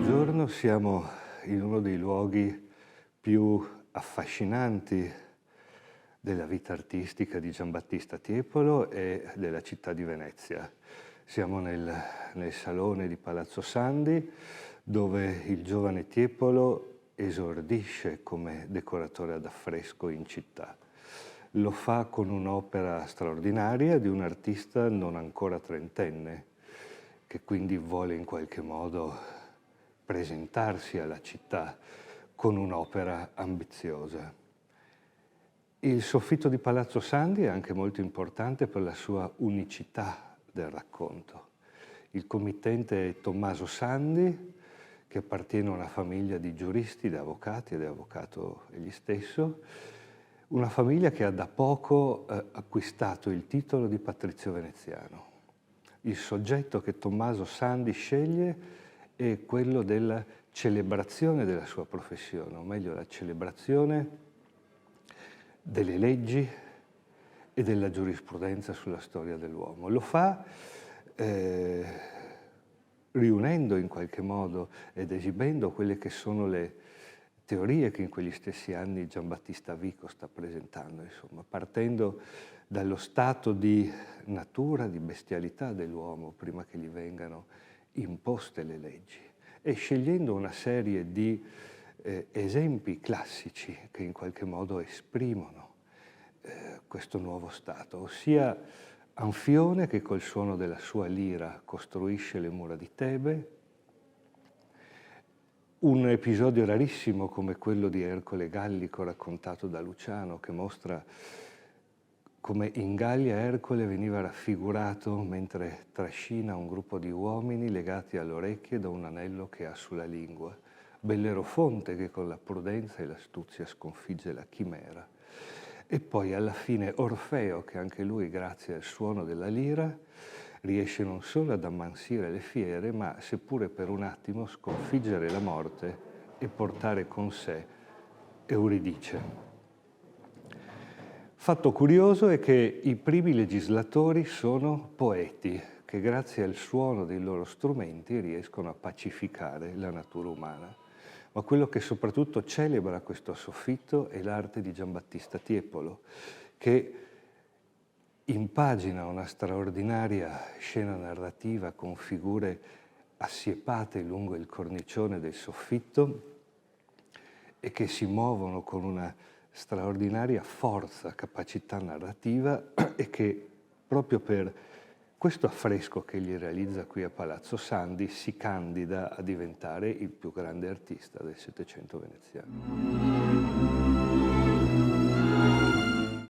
Buongiorno, siamo in uno dei luoghi più affascinanti della vita artistica di Giambattista Tiepolo e della città di Venezia. Siamo nel salone di Palazzo Sandi, dove il giovane Tiepolo esordisce come decoratore ad affresco in città. Lo fa con un'opera straordinaria di un artista non ancora trentenne, che quindi vuole in qualche modo presentarsi alla città con un'opera ambiziosa. Il soffitto di Palazzo Sandi è anche molto importante per la sua unicità del racconto. Il committente è Tommaso Sandi, che appartiene a una famiglia di giuristi, di avvocati, ed è avvocato egli stesso, una famiglia che ha da poco acquistato il titolo di patrizio veneziano. Il soggetto che Tommaso Sandi sceglie è quello della celebrazione della sua professione, o meglio la celebrazione delle leggi e della giurisprudenza sulla storia dell'uomo. Lo fa riunendo in qualche modo ed esibendo quelle che sono le teorie che in quegli stessi anni Giambattista Vico sta presentando, insomma, partendo dallo stato di natura, di bestialità dell'uomo prima che gli vengano imposte le leggi e scegliendo una serie di esempi classici che in qualche modo esprimono questo nuovo stato, ossia Anfione che col suono della sua lira costruisce le mura di Tebe, un episodio rarissimo come quello di Ercole Gallico raccontato da Luciano che mostra come in Gallia Ercole veniva raffigurato mentre trascina un gruppo di uomini legati alle orecchie da un anello che ha sulla lingua, Bellerofonte che con la prudenza e l'astuzia sconfigge la chimera, e poi alla fine Orfeo che anche lui grazie al suono della lira riesce non solo ad ammansire le fiere ma seppure per un attimo sconfiggere la morte e portare con sé Euridice. Fatto curioso è che i primi legislatori sono poeti che grazie al suono dei loro strumenti riescono a pacificare la natura umana. Ma quello che soprattutto celebra questo soffitto è l'arte di Giambattista Tiepolo, che impagina una straordinaria scena narrativa con figure assiepate lungo il cornicione del soffitto e che si muovono con una straordinaria forza, capacità narrativa e che proprio per questo affresco che egli realizza qui a Palazzo Sandi si candida a diventare il più grande artista del Settecento veneziano.